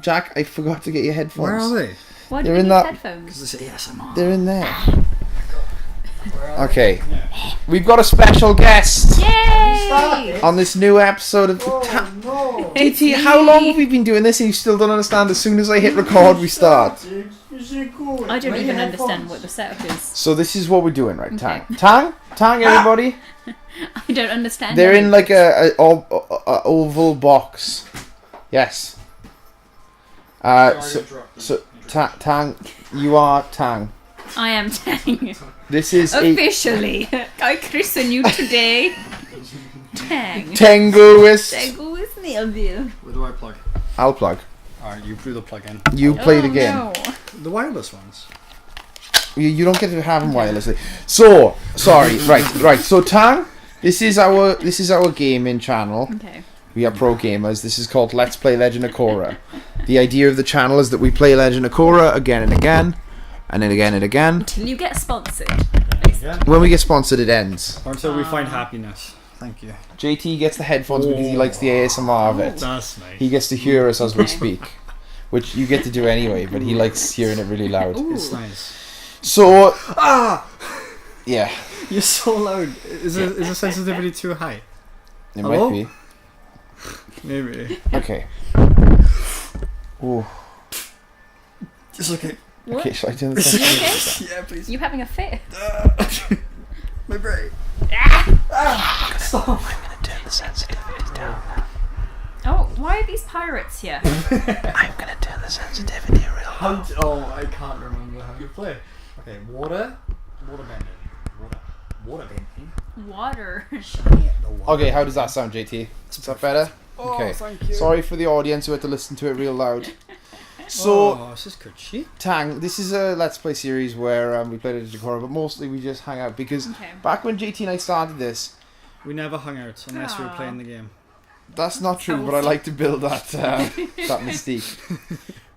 Jack, I forgot to get your headphones. Where are they? Why do They're we in need that- headphones? Because it's ASMR. They're in there. Okay. We've got a special guest Yay! on this new episode of no. JT, how long have we been doing this and you still don't understand? As soon as I hit record, we start. I don't even understand what the setup is. So this is what we're doing, right? Okay. Tang, everybody. I don't understand. They're in anything. like a oval box. Yes. So Tang, you are Tang. I am Tang. This is Officially, I christen you today. Tang. Tangoist. Tango with Melville. Where do I plug? I'll plug. Alright, you do the plug in. You play the game. No. The wireless ones. You don't get to have them wirelessly. So sorry. Right. So Tang, this is our gaming channel. Okay. We are pro gamers. This is called Let's Play Legend of Korra. The idea of the channel is that we play Legend of Korra again and again, and then again and again. Until you get sponsored. When we get sponsored, it ends. Or until we find happiness. Thank you. JT gets the headphones because he likes the ASMR of it. That's nice. He gets to hear us as we speak, which you get to do anyway, but he likes hearing it really loud. Ooh. It's nice. So, yeah, You're so loud. Is the sensitivity too high? it Hello? might be. Maybe. Okay. Ooh. It's okay. What? Okay, shall I turn the You sensitivity okay? down? Yeah, please. You having a fit? My brain. Stop. I'm gonna turn the sensitivity down. Oh, why are these pirates here? I'm gonna turn the sensitivity real low. I can't remember how to play. Okay, water bending. Water bending. Water. Okay, how does that sound, JT? Is that better? Oh, Okay. thank you. Sorry for the audience who had to listen to it real loud. So, this is good shit. Tang, this is a Let's Play series where we played Legend of Korra, but mostly we just hang out because Okay. back when JT and I started this, We never hung out unless we were Aw. playing the game. that's not true, but I like to build that that mystique.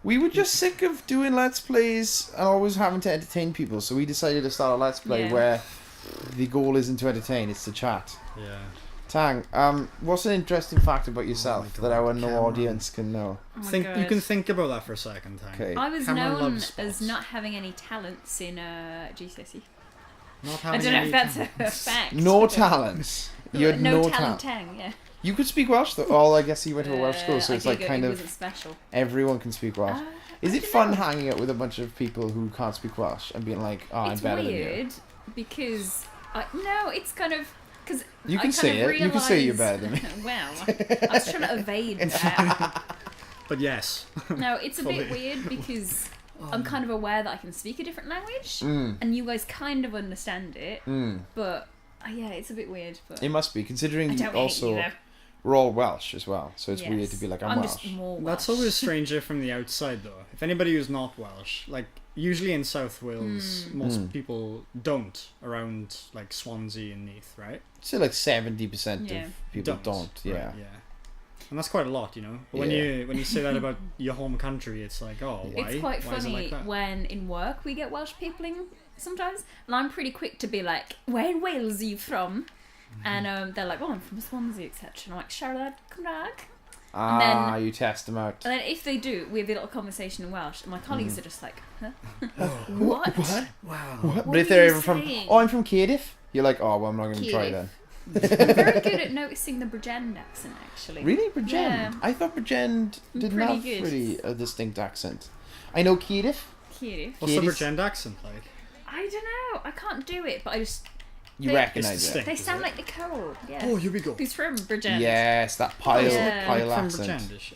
We were just sick of doing Let's Plays and always having to entertain people, so we decided to start a Let's Play Yeah. where the goal isn't to entertain, it's to chat. Yeah. Tang, what's an interesting fact about yourself God, that our no Cameron. audience can know? Oh my You God. can think about that for a second, Tang. Okay. I was Cameron known loves as sports. not having any talents in GCSE. Not I having don't know any if that's talents. a fact. No talents. You had no talent. talent. Tang, yeah. You could speak Welsh though. Oh, I guess you went to a Welsh school, so I it's did like go- kind it of wasn't special. everyone can speak Welsh. Is I it don't fun know. hanging out with a bunch of people who can't speak Welsh and being like, "Oh, I'm It's better weird because no, it's kind of because than you"? You can say it. You can say you're better than me. Well, I was trying to evade that. But yes. No, it's a bit Fully. weird because I'm kind of aware that I can speak a different language, Mm. and you guys kind of understand it. Mm. But yeah, it's a bit weird. But It must be, I considering don't also hate you, though. we're all Welsh as well, so it's weird Yes. to be like, I'm just Welsh. more Welsh. That's always stranger from the outside, though. If anybody who's not Welsh, like usually in South Wales, most people don't around like Swansea and Neath, right? Say like 70% Yeah. of people don't. Yeah. Right, yeah. And that's quite a lot, you know. But when Yeah. you say that about your home country, it's like, oh, why? It's quite Why is it funny like that? when in work we get Welsh people in sometimes, and I'm pretty quick to be like, "Where in Wales are you from?" And they're like, "Oh, I'm from Swansea, etc." And I'm like, "Charlotte, Cymraeg." Ah, then- you test them out. And then if they do, we have a little conversation in Welsh, and my colleagues are just like, "Huh? What? Wow. What? What But if are they're you ever from, saying? oh, I'm from Cardiff. You're like, oh, well, I'm not going to try then. I'm very good at noticing the Bridgend accent, actually. Really, Bridgend? Yeah. I thought Bridgend didn't Pretty have good. really a distinct accent. I know Cardiff. Cute. What's the Kiddies. Bridgend accent like? I don't know. I can't do it, but I just You They- recognise It's it. distinct. they Is sound it? like Nicole. Yeah. Oh, here we go. Who's from Bridgend? Yes, that pile, Yeah. pile From accent. Bridgend, is she?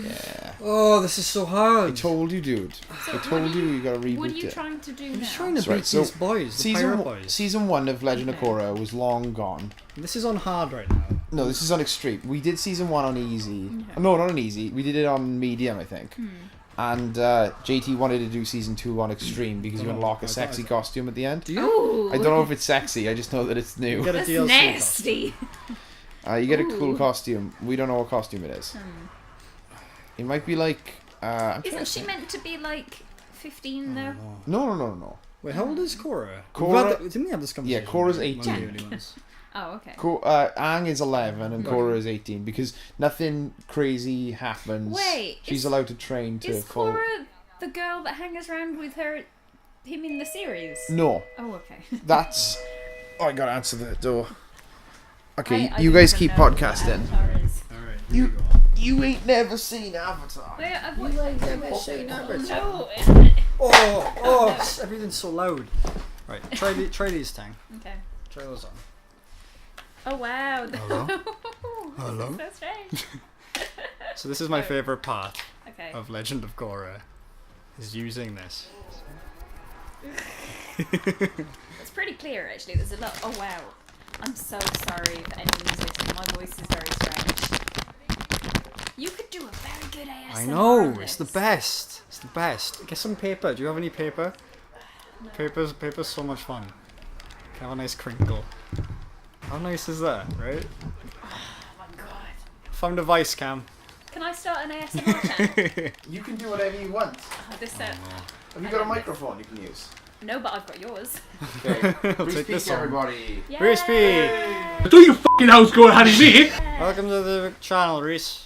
Yeah. Oh, this is so I hard. told you, dude. I told you gotta reboot What are you it. trying to do I'm now? just trying to That's right, beat so these boys, the pirate boys. Season 1 of Legend of Okay. Korra was long gone. This is on hard right now. No, this is on extreme. We did season 1 on easy. Okay. No, not on easy. We did it on medium, I think. And JT wanted to do season 2 on extreme because you Dunno. unlock a I sexy thought- costume at the end. Do you? Ooh, I don't know if it's sexy. I just know that it's new. Get a that's DLC nasty. You get a cool Ooh. costume. We don't know what costume it is. It might be like. I'm trying to Isn't she think. meant to be like 15 though? No. Wait, how old is Korra? Korra- Didn't we have this conversation? Korra's One of the 18. early ones. Oh, okay. Aang is 11 and Okay. Korra is 18 because nothing crazy happens. Wait, she's is- allowed to train to Is full. Korra the girl that hangs around with him in the series? No, Oh, okay. that's. Oh, I gotta answer the door. Okay, I you don't guys even keep know what podcasting. Avatar is. Alright, You- here we go. You ain't never seen Avatar. Wait, I've watched No. Oh, everything's so loud. Right, try these, Tang. Okay. Try those on. Oh wow. Hello? This Hello? is so strange. So this is my favourite part Okay. of Legend of Korra, is using this. It's pretty clear actually. There's a lot. Oh wow. I'm so sorry for anyone who's listening. My voice is very strange. You could do a very good ASMR. I know, on it's the this. best. It's the best. Get some paper. Do you have any paper? No. Paper's so much fun. Have a nice crinkle. How nice is that, right? Oh my god. Found a vice cam. Can I start an ASMR channel? You can do whatever you want. Oh, this Have you got a microphone you can use? No, but I've got yours. Okay. I'll take this on. everybody. Yay! Reese P. Do your fucking house go honey me? Welcome to the channel, Reese.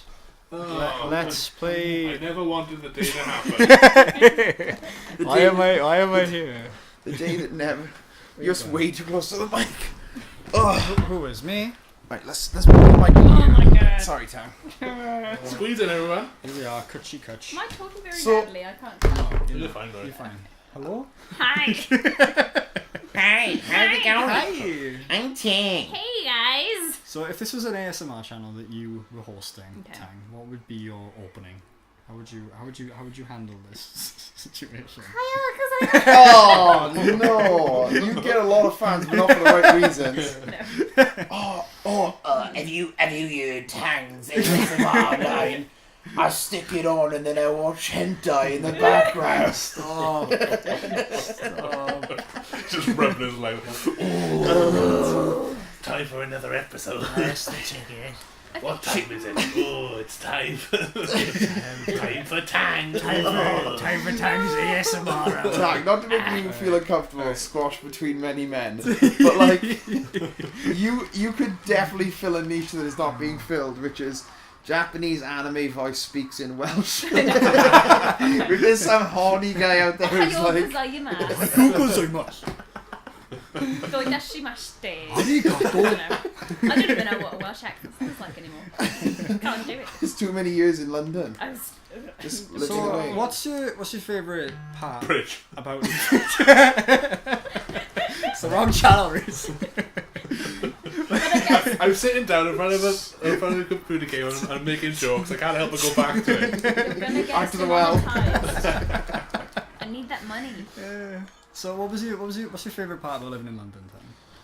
Oh, Let's I play. never wanted the day to happen. Why am I here? The day that never. Where You're you going? way too close to the mic. Oh. Who is me? Right, let's move the mic. Oh my god. Sorry, Tam. Squeeze in, everyone. Here we are, cutchy cutch. Am I talking very So- loudly? I can't tell. You're fine, You're right? fine. Hello? Hi. Hi, how's it going? Hi. I'm Tang. Hey guys. So if this was an ASMR channel that you were hosting, Okay. Tang, what would be your opening? How would you handle this situation? Oh no! You get a lot of fans, but not for the right reasons. Have you heard Tang's ASMR line? I stick it on and then I watch hentai in the background. Stop. Just rubbing his leg. Time for another episode. What time is it? Oh, it's time. Time for Tang. Time for Tang's ASMR. Tang, not to make you feel uncomfortable, squashed between many men, but like you could definitely fill a niche that is not being filled, which is Japanese anime voice speaks in Welsh. If there's some horny guy out there who's like, gozaimasu. Doidashimashite. I don't even know what a Welsh accent sounds like anymore. Can't do it. it's too many years in London. I was, Just living So away. what's your favourite part Bridge. about It's the wrong channel, Reese. but I guess I'm sitting down in front of the computer game and I'm making jokes. I can't help but go back to it. you're gonna get Back to the well. demonetized. I need that money. So what's your favourite part about living in London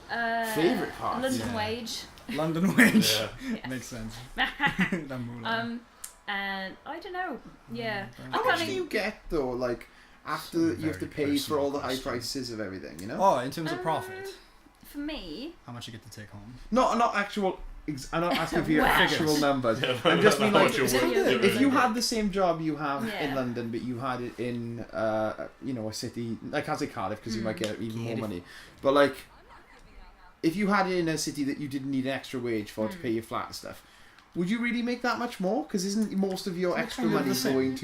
then? Favourite part? London Yeah. wage. London wage. Yeah. Makes sense. And I don't know. Yeah. How I much kinda- do you get though? Like after you have to Very pay for all the high personal prices of everything, you know? Oh, in terms of profit, For me, how much you get to take home? Not actual. I'm not asking for your Wow. actual numbers. Yeah, I'm just mean how like much you're So worth. you're- if you had the same job you have in Yeah. London, but you had it in a city, I can't say Cardiff because you might get even more Cardiff. money, but like if you had it in a city that you didn't need an extra wage for to pay your flat and stuff, would you really make that much more? Because isn't most of your extra kind of money the same. going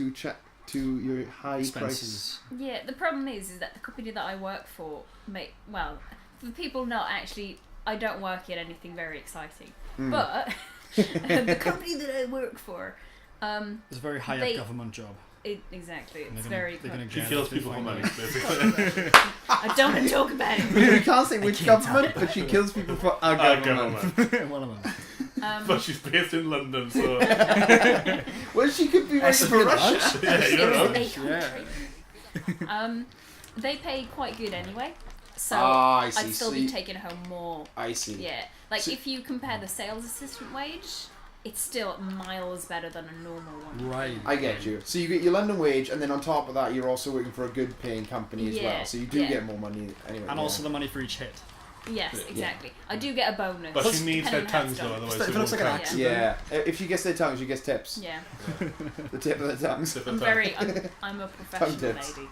to your high prices? Expenses. yeah, the problem is that the company that I work for for people not actually, I don't work in anything very exciting, but the company that I work for, It's a very high They- up government job. Exactly, And it's they're very. gonna She get kills it if they people for find money, out. basically. I don't want to talk about it. We can't say which government, but she kills people for a government. One of them. But she's based in London, so Well, she could be working for Russia. yeah, you know. It's a Yeah. country. They pay quite good anyway, so I see. I'd still So be you- taking home more. I see. Yeah, like So- if you compare the sales assistant wage, it's still miles better than a normal one. Right. I get you. So you get your London wage, and then on top of that, you're also working for a good paying company as Yeah, well. So you do yeah. get more money anyway. And yeah. also the money for each hit. Yes, Yeah. exactly. I do get a bonus. But she needs depending their on how it's tongues though, done. otherwise If it she looks won't like an count. accident. Yeah, if she gets their tongue, she gets tips. Yeah, The tip of the tongues. Tip I'm of the tongue. very. I'm a professional tips. lady.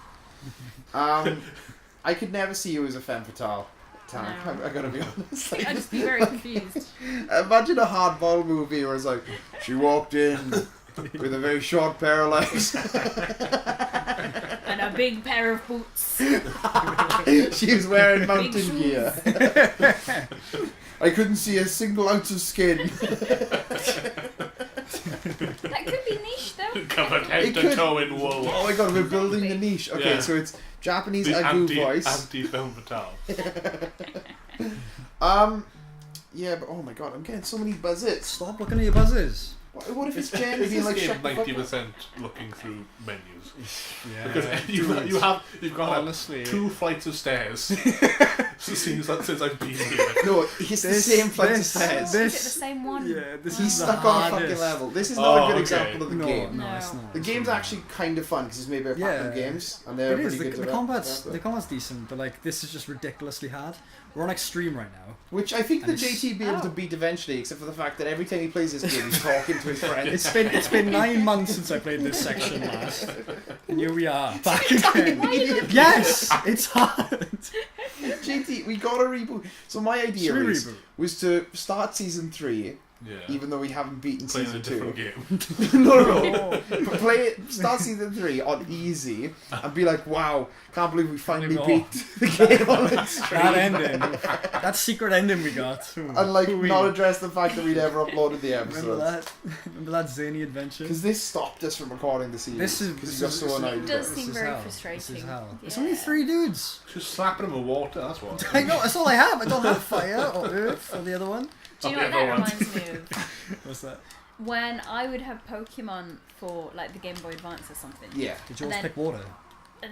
I could never see you as a femme fatale, Tank. No. I gotta be honest. I'd just be very confused. Imagine a hardball movie where it's like, she walked in with a very short pair of legs. And a big pair of boots. She was wearing mountain shoes. gear. I couldn't see a single ounce of skin. That could be niche though. Covered It head to could- toe in wool. Oh my god, we're building the niche. Okay, Yeah. so it's Japanese The Agu voice. anti-film fatale. Yeah, but oh my god, I'm getting so many buzzes. Stop looking at your buzzers. What if it's Is Jen being this like, game shut the fuck up? 90% looking through menus? Yeah. Because you've gone honestly, up 2 flights of stairs. Since I've been here. No, it's the same flight of stairs. Is it the same one? Yeah, this He's is the stuck on a fucking hardest. level. This is not a good okay. example of the No, game. no, No. it's not. The game's actually kind of fun because it's made by Platinum Yeah. Games, and they're It is. pretty The, good the to combat's that. the combat's decent, but like this is just ridiculously hard. We're on extreme right now. Which I think the And it's- JT be able to Oh. beat eventually, except for the fact that every time he plays this game, he's talking to his friends. It's been 9 months since I played this section last, and here we are back again. Yes, it's hard. JT, we got to reboot. So my idea Should we is, reboot? was to start season 3, Yeah. even though we haven't beaten Playing a season 2. different game. No. But start season 3 on easy and be like, wow, can't believe we finally No. beat the game on its That ending, that secret ending we got. and like Ooh-wee. not address the fact that we never uploaded the Remember episodes. that? Remember that zany adventure? Because this stopped us from recording the series. This is- because this you got is- so this is- annoyed. It with does it. seem is very hell. frustrating. This is hell. It's Yeah. only 3 dudes. Just slapping them with water, that's what. I know, that's all I have. I don't have fire or earth or the other one. Do you know what Okay, that go on. reminds me of? What's that? When I would have Pokemon for like the Game Boy Advance or something. Yeah. Did you And always then- pick water? No,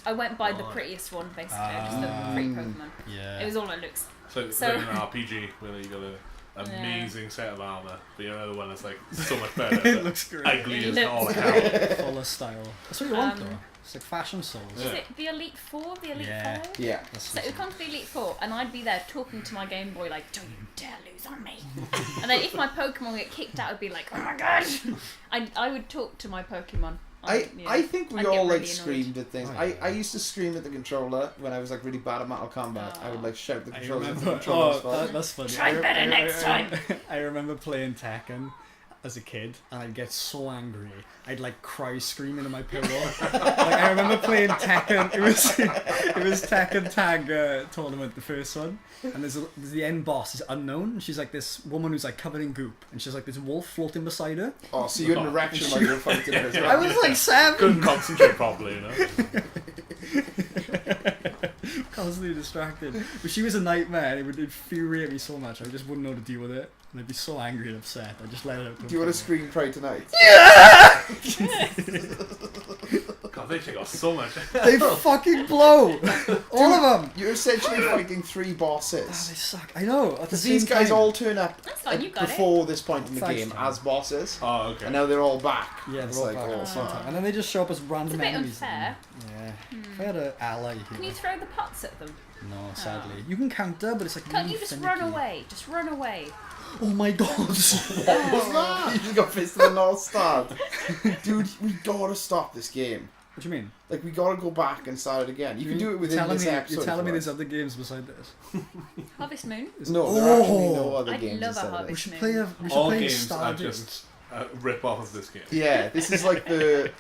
I went by the prettiest one basically, just the pretty Pokemon. Yeah. It was all it looks. So, So- like an RPG where you got an amazing set of armour, but your other one is like so much better. It but looks great. ugly It as all looks hell. Full of style. That's what you want Um, though. It's like fashion souls. Is Yeah. it the Elite Four, the Elite Yeah. 5? Yeah. So it would come to the Elite Four, and I'd be there talking to my Game Boy like, "Don't you dare lose on me!" And then if my Pokemon get kicked out, I'd be like, "Oh my god!" I would talk to my Pokemon. I think we I'd get all like really annoyed. screamed at things. Oh, yeah. I used to scream at the controller when I was like really bad at Mortal Kombat. I would like shout the I controller at the remember. controller. Oh, that's funny. Try better next time. I remember playing Tekken as a kid, and I'd get so angry. I'd like cry, screaming in my pillow. Like I remember playing Tekken. It was Tekken Tag tournament, the first one. And there's the end boss is unknown. And she's like this woman who's like covered in goop, and she's like this wolf floating beside her. Oh, so you had an erection while you were fighting her as well. I was like 7. Couldn't concentrate properly, you know. Constantly distracted. But she was a nightmare, and it would infuriate me so much. I just wouldn't know how to deal with it. And I'd be so angry and upset. I just let it out. Do you want to scream Pray Tonight? God, they take off so much. They fucking blow! All of them! You're essentially fighting 3 Ah, bosses. they suck. I know. At the Because these same guys time. all turn up That's fine, you got it. before this point in the Thanks, game Tom. as bosses, Oh, okay. and now they're all back. Yeah, it's they're all like, back oh, at the same fuck. time. And then they just show up as It's a random bit enemies. unfair. Yeah. If I had an ally here. Can you throw the pots at them? No, sadly. You can counter, but it's like. Can't really you just finicky. run away? Just run away. Oh my god! What was that? You just got Fist of the North Star. Dude, we gotta stop this game. What do you mean? Like, we gotta go back and start it again. You can do it within this episode. You're telling me if you there's other games beside this? Harvest Moon. want. No, there are actually no Oh. other I'd games love a instead of Harvest We this. should Moon. play a. We should All play games are Stardew. just rip off of this game. Yeah, this is like the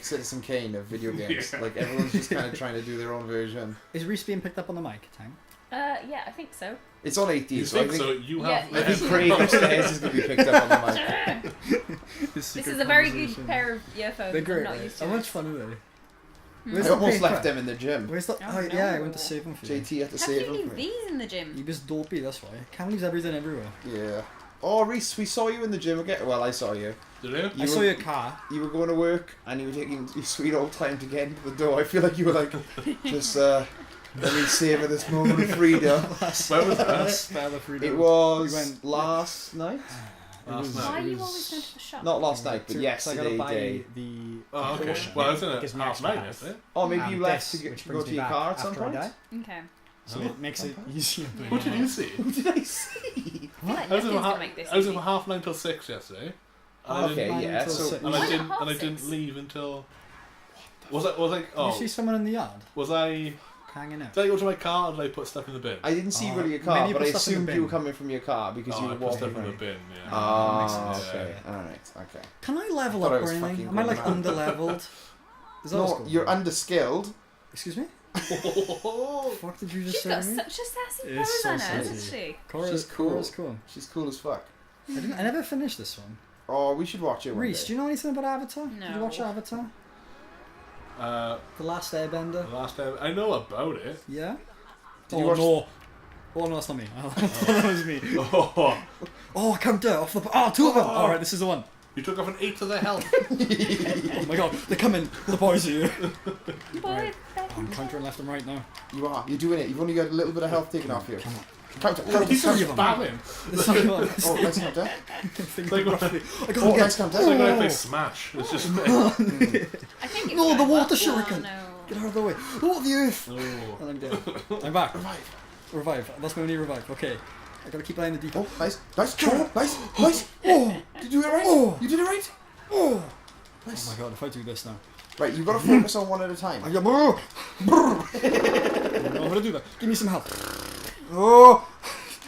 Citizen Kane of video games. Yeah. Like, everyone's just kind of trying to do their own version. Is Reese being picked up on the mic, Tang? Yeah, I think so. It's on 80, You so I think think, so? You Yeah, have. I think Craig upstairs is going to be picked up on the mic. This is a very good pair of earphones. They're great. I'm not Right? used How to much it. fun are they? Hmm. Where's I the almost paper? left them in the gym. Where's the? Oh, Oh, yeah, I no. went to save them for you. JT had to How can save you them leave for me. these in the gym? He was dopey, that's why. Cam leaves everything everywhere. Yeah. Oh, Reese, we saw you in the gym again. Well, I saw you. Did you? You I saw were- your car. You were going to work and you were taking your sweet old time to get into the door. I feel like you were like, just let me savor this moment of freedom. Where was that? Spare the freedom. It was We went- last night? Last was- night. Why are it you was- always going to the shop? Not last night, but So I yesterday gotta buy day. the. Oh, okay. portion. Well, I was in Gives a me half extra night health. yesterday. Oh, maybe And you left this, to which go brings to me your back car at some after I point? die. Okay. So it makes it easier. What did you see? Who did I see? I feel like I was nothing's in going to make this I was in easy. 9:30 till 6 yesterday. And I Okay, didn't- yeah. Until So, six. And Why I not didn't. half And I didn't six? leave until. Was I? Did you see someone in the yard? Was I? hanging out. Did I go to my car and like put stuff in the bin? I didn't see you Oh, go to your maybe car, you but put I stuff in the assumed bin. you were coming from your car because Oh, you I were put walking stuff in the around. bin. Yeah. Oh, makes sense. okay. Yeah. Alright, okay. Can I level I thought up I was or anything? fucking Am I like going mad. under-leveled? Is that what's No, going you're on? underskilled. Excuse me? Oh, The fuck did you just She's say got to me? such a sassy It's pose so on her, sassy. isn't she? Korra's She's cool. Korra's cool. She's cool as fuck. I never finished this one. Oh, we should watch it one Reese, day. do you know anything about Avatar? Did you No. watch Avatar? The Last Airbender? the last time I know about it. Yeah? Did you Oh watch- no. Oh no, that's not me. That was me. Oh, Oh, I count off the... Oh, two of them! Alright, this is the one. you took off an 8 to the health. Oh my god, they're coming. The boys are here. Boy, Right. Oh, I'm countering left and right now. You are. You're doing it. You've only got a little bit of health taken off you. Come on. Count it. He's Three just of them. spamming. This is one. Oh, nice count there. Think Like- roughly. I got Oh, to nice get... count It's like when I there. play Smash. It's just. I think it's No, the going water up. shuriken. Oh, no. Get out of the way. Oh, the earth. Oh. And I'm dead. I'm back. Revive. Revive. That's my only revive. Okay. I gotta keep an eye on the deep. Oh, nice. Nice. Oh, nice. Nice. Oh, did you do it right? Oh. You did it right? Oh. Nice. Oh my god, if I do this now. Right, you've got to focus on one at a time. I'm gonna do that. Give me some help. Oh!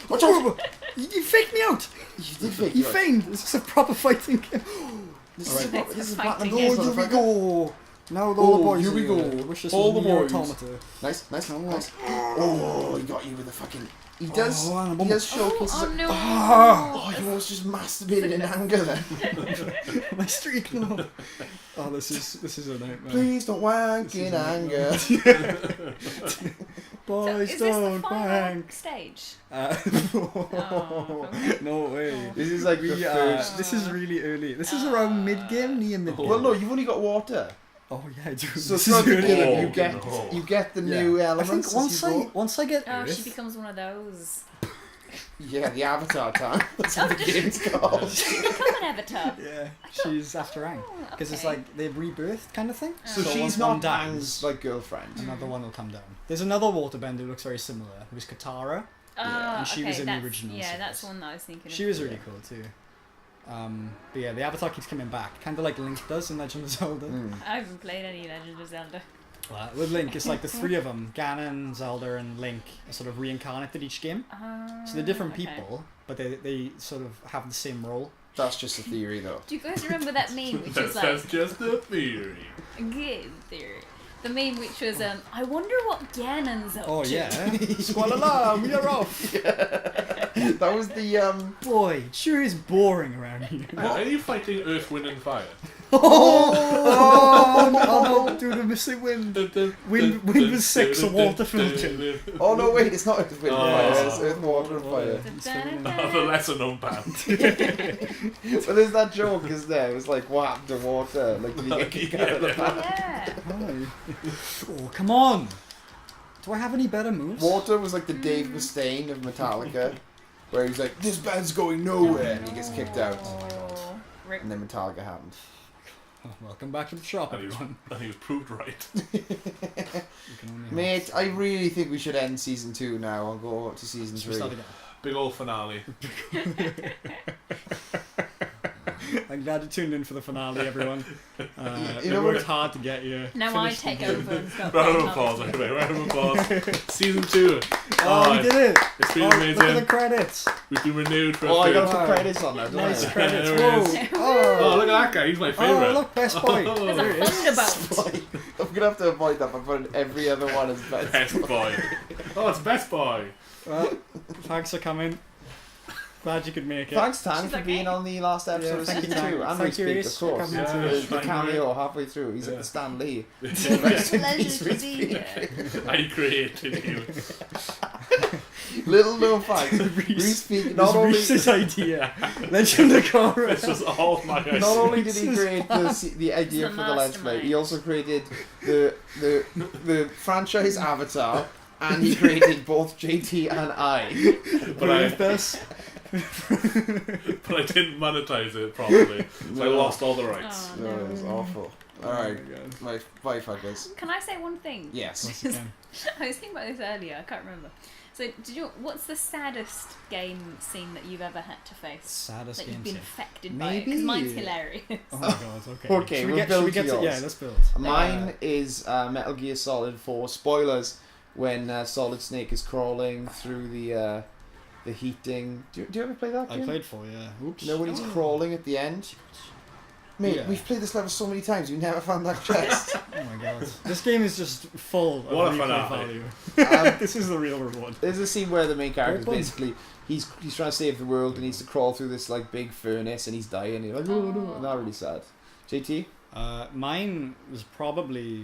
Watch out! You faked me out! You did fake You it. feigned! This is a proper fighting game. This Alright. is proper- this is Fighting platinum game. games, Oh, here we motherfucker. go! Now the Oh, other boys here we are go. here. Wish this All was the Nier boys. Automata. Nice, nice, nice. Oh, he got you with the fucking... He does, Oh, and a he does Oh, showcases... oh no. Oh, you almost just masturbated in anger then. My streak now. Oh, this is a nightmare. Please don't wank in anger. So, Boys is this the don't final wank. stage? Oh, okay. no way. This is like the We, first... this is really early. This is around mid-game, near mid-game. Well, no, you've only got water. Oh yeah, I do. So This throughout is the early. game, Oh, you get the Yeah. new I elements think as you go. once I get Oh, Earth, she becomes one of those. Yeah, the Avatar time. That's Oh, what the does she- game's called. Did she become an avatar? yeah, she's after Aang. Oh, Because it's okay. like they've rebirthed kind of thing. So once she's one not dies, Aang's like girlfriend. another one will come down. There's another waterbender who looks very similar. It was Katara. Ah, and she okay, was in the that's- original Yeah, series. that's the one that I was thinking. She of. was really cool too. But yeah, the Avatar keeps coming back, kind of like Link does in Legend of Zelda. Mm. I haven't played any Legend of Zelda. With Link, it's like the three of them, Ganon, Zelda, and Link, are sort of reincarnated each game. So they're different Okay. people, but they sort of have the same role. That's just a theory, though. Do you guys remember that meme which That's, is like that's just a theory. good theory? The meme which was I wonder what Ganon's up Oh to. yeah, Squalala, we are off. That was the Boy, it sure is boring around here. Are you fighting Earth, Wind, and Fire? Oh no, do the missing wind. Wind was 6, a water filter. Oh no, wait, it's not Earth, Wind, and Fire. Oh. It's Earth, Water, and Fire. The lesser known band. But there's that joke, isn't there? It was like, what happened to water? Like, did he get kicked out of the band? Yeah. Hi. Oh, come on. Do I have any better moves? Water was like the Dave Mustaine of Metallica, where he's like, this band's going nowhere, and he gets kicked out. Oh, Rick. And then Metallica happened. Oh, welcome back to the shop, And everyone. he was proved right. You can only hope. Mate, I really think we should end season 2 now and go to season Should we 3. start again? Big old finale. I'm glad you tuned in for the finale, everyone. You It know worked what- hard to get you. Now I finished the take game. over and start Round of playing applause, Harvest anyway. Round of applause. Season 2. Oh, we did it! It's been Oh, look at the amazing. credits. We've been renewed for a Oh, I third. gotta put Wow. credits on that, don't Nice I? credits. There it is. Whoa! Oh, Oh, look at that guy. He's my favourite. oh, look, best boy. There's There a it is. thunderbolt. I'm gonna have to avoid that by putting every other one as best. Best boy. Oh, it's Best Boy. Well, thanks for coming. Glad you could make it. Thanks, Tan, She's for okay. being on the last episode Yeah, of thank season you, 2. Tan. And Thank you, Reese, Reese, of for course. coming Yeah, to The thank you. cameo halfway through. He's Yeah. like the Stan Lee. It's Rest a in pleasure peace, to Reese. be here. I created you. Little known fact. Reese speak It not was only Reese's idea. Legend of Korra. This was all my idea. not only did he create the idea He's for the the Let's Play, mastermind. he also created the franchise Avatar, and he created both JT and I. But I, Believe this. but I didn't monetize it properly. So I No. lost all the rights. Oh, No, it was awful. Alright, Oh my God. bye fuckers. Can I say one thing? Yes. Once again. I was thinking about this earlier. I can't remember. So, what's the saddest game scene that you've ever had to face? Saddest That game you've been scene. affected by it? Because Maybe- mine's hilarious. Oh my god, okay. Okay, should we we'll get, build should we get to to, yours. yeah, let's build. Mine is Metal Gear Solid 4 spoilers, when Solid Snake is crawling through the heating. Do you ever play that game? I played 4, yeah. Oops. You know when he's crawling at the end? Mate, Yeah. we've played this level so many times, we never found that chest. Oh my god. This game is just full of What a replay finale. value. This is the real reward. There's a scene where the main character is Open. basically he's trying to save the world and he needs to crawl through this like big furnace and he's dying and you're like, oh no, and that's really sad. JT? Mine was probably...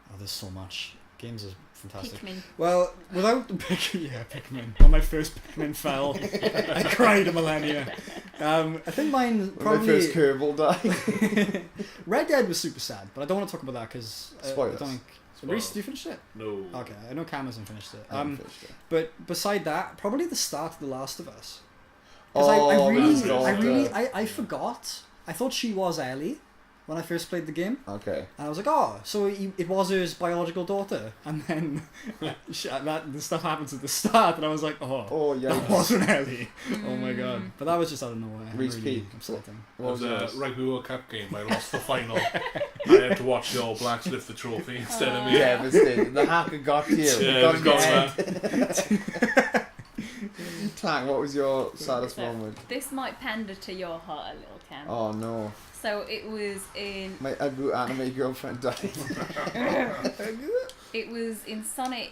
Oh, there's so much. Games are fantastic. Pikmin. Well, without the Pikmin. When my first Pikmin fell, I cried a millennia. I think mine When my probably... first Kerbal died. Red Dead was super sad, but I don't want to talk about that because I Spoilers. don't think... Spoilers. Reese, did you finish it? No. Okay, I know Cam hasn't finished it. I haven't finished it. But beside that, probably the start of The Last of Us. Oh, I forgot. I thought she was Ellie when I first played the game. Okay. And I was like, oh, so it was his biological daughter. And then the stuff happens at the start, and I was like, Oh yeah. that wasn't Ellie. Oh my god. But that was just out of nowhere. Reese Really P. upsetting. It What was was a yours? Rugby World Cup game. I lost the final. I had to watch the All Blacks lift the trophy instead of me. Devastating. The hacker got you. Yeah, got it was in your gone, head. Tang, what was your saddest So, moment? This might pander to your heart a little, Cam. Oh no. So it was in My Agu anime girlfriend died. it was in Sonic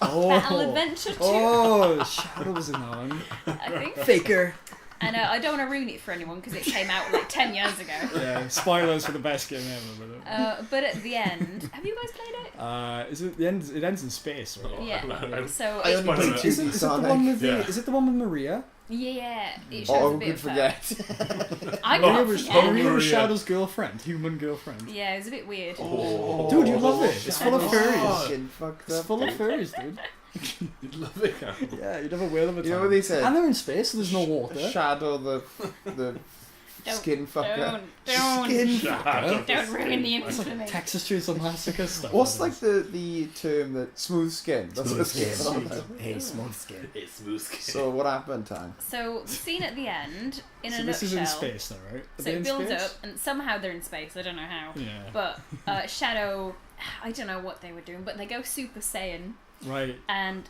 Oh, Battle Adventure 2, oh, Shadow was in that one. I think. Faker. And I don't want to ruin it for anyone because it came out like 10 years ago. Yeah, spoilers for the best game ever. But at the end, have you guys played it? Is it the end? It ends in space, right? Yeah. So I only it, did two Is it the Sonic. one with Yeah. Is it the one with Maria? yeah, it shows Oh, a who bit could of her. forget? I Maria can't was, forget. Maria was Maria. Shadow's girlfriend, human girlfriend. Yeah, it was a bit weird. Oh. Dude, you love it. It's full of furries. Fucking fucked It's up. full of furries, dude. You'd love it, Cam. Yeah, you'd have a whale of a time. You know what they said? And they're in space, so there's no water. Shadow the Don't- skin fucker. Don't Skin Shadow. don't ruin the It's image for like me. Texas Chainsaw Massacre stuff. What's that like is. the term that smooth skin? That's what Smooth it's skin. called. Hey, smooth skin. It's smooth skin. So what happened, Tang? So the scene at the end, in So a this nutshell. is in space, though, right? Are So they it in builds space? up, and somehow they're in space. I don't know how. Yeah. But Shadow, I don't know what they were doing, but they go Super Saiyan, Right. and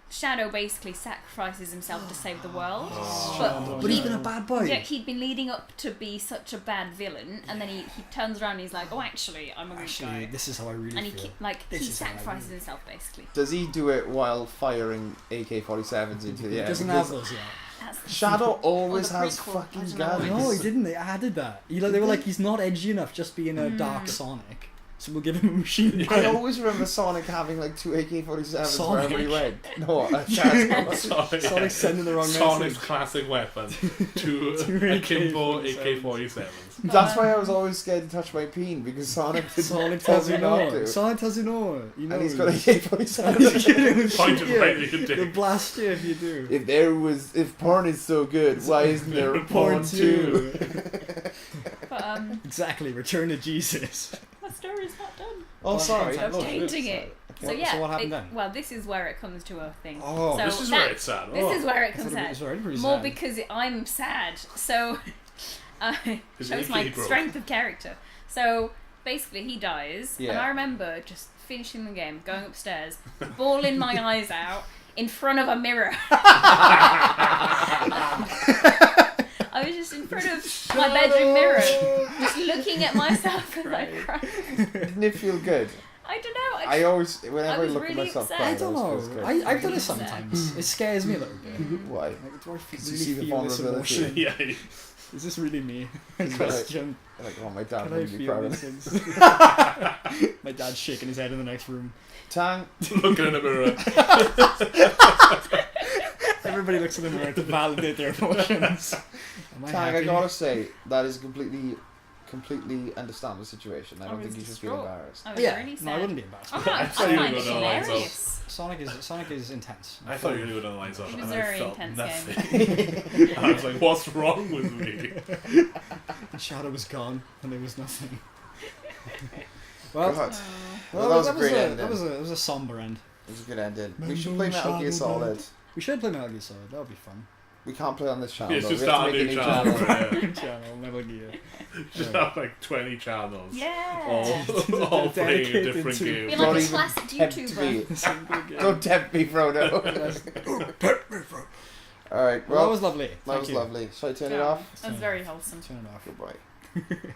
Shadow basically sacrifices himself to save the world. Oh. But he's been a bad boy. Yeah, he'd been leading up to be such a bad villain, and then he turns around and he's like, oh, actually, I'm a good Actually, guy. this is how I really And he feel. he This is how I sacrifices really- himself basically. Does he do it while firing AK-47s into the He air? doesn't Because have those yet. That's the Shadow always the has prequel. fucking I don't know why. guns. No, he didn't. They added that. They were like, he's not edgy enough just being a Hmm. dark Sonic. So we'll give him a machine I gun. always remember Sonic having like two AK-47s Sonic. wherever he went. No, a chance. Sonic, Sonic's sending the wrong Sonic's message. classic weapon to Two akimbo AK-47s. AK-47s. That's why I was always scared to touch my peen because Sonic didn't Sonic tell tells me you not no. to. Sonic tells you no. You know And he's got He's AK-47s. Pointed right at your He'll dick. blast you if you do. If porn is so good, why isn't there a porn too? But Exactly. Return to Jesus. my story's not done. Oh, sorry. I'm Oh, changing it. So What- yeah. so what happened then? Well, this is where it comes to a thing. Oh, So This is that- where it's at. This Oh. is where it I comes thought it out. was already pretty More sad. because I'm sad. So His shows AK my broke. strength of character. So basically, he dies, and Yeah. I remember just finishing the game, going upstairs, bawling my eyes out in front of a mirror. I was just in front of my bedroom mirror, just looking at myself as I cried. Didn't it feel good? I don't know. I always, whenever I, was look at really myself upset. cry, I it don't always know. feels good. I've done it Really sometimes. It scares me a little bit. Why? Like, do I Because you really see the feel this vulnerability. emotion? Yeah. Is this really me? It's Question. Like, oh, my dad Can I would be feel proud of these me. things? My dad's shaking his head in the next room. Tang, Looking in the mirror. Everybody looks in the mirror to validate their emotions. Am I Tang, I happy? gotta say, that is a completely understandable situation. I I don't was think you should feel distraught. embarrassed. I was Yeah, really sad. no, I wouldn't be embarrassed. I'm by not, I that. thought you find were it gonna line hilarious. Sonic is intense. I thought you were going to do another lines off, It and was I very felt intense nothing. I was like, what's wrong with me? The shadow was gone, and there was nothing. Well, God, Oh. Well, that was a great ending. that was a somber end. it was a good ending. We Remember should play Metal Gear Shadow Solid. We should play Metal Gear Solid. That would be fun. We can't play on this channel. It's though. just We have start to a make new a channel. channel. Yeah. Channel, Metal Gear. Just have like 20 channels. Yeah. All playing a Dedicated different to- game. Be Don't like a even classic tempt YouTuber. me. Single game. Don't tempt me, Frodo. Alright, Well, that well, was lovely. that Thank was you. lovely. Shall I turn it Yeah, off? That was very wholesome. Turn it off. Goodbye.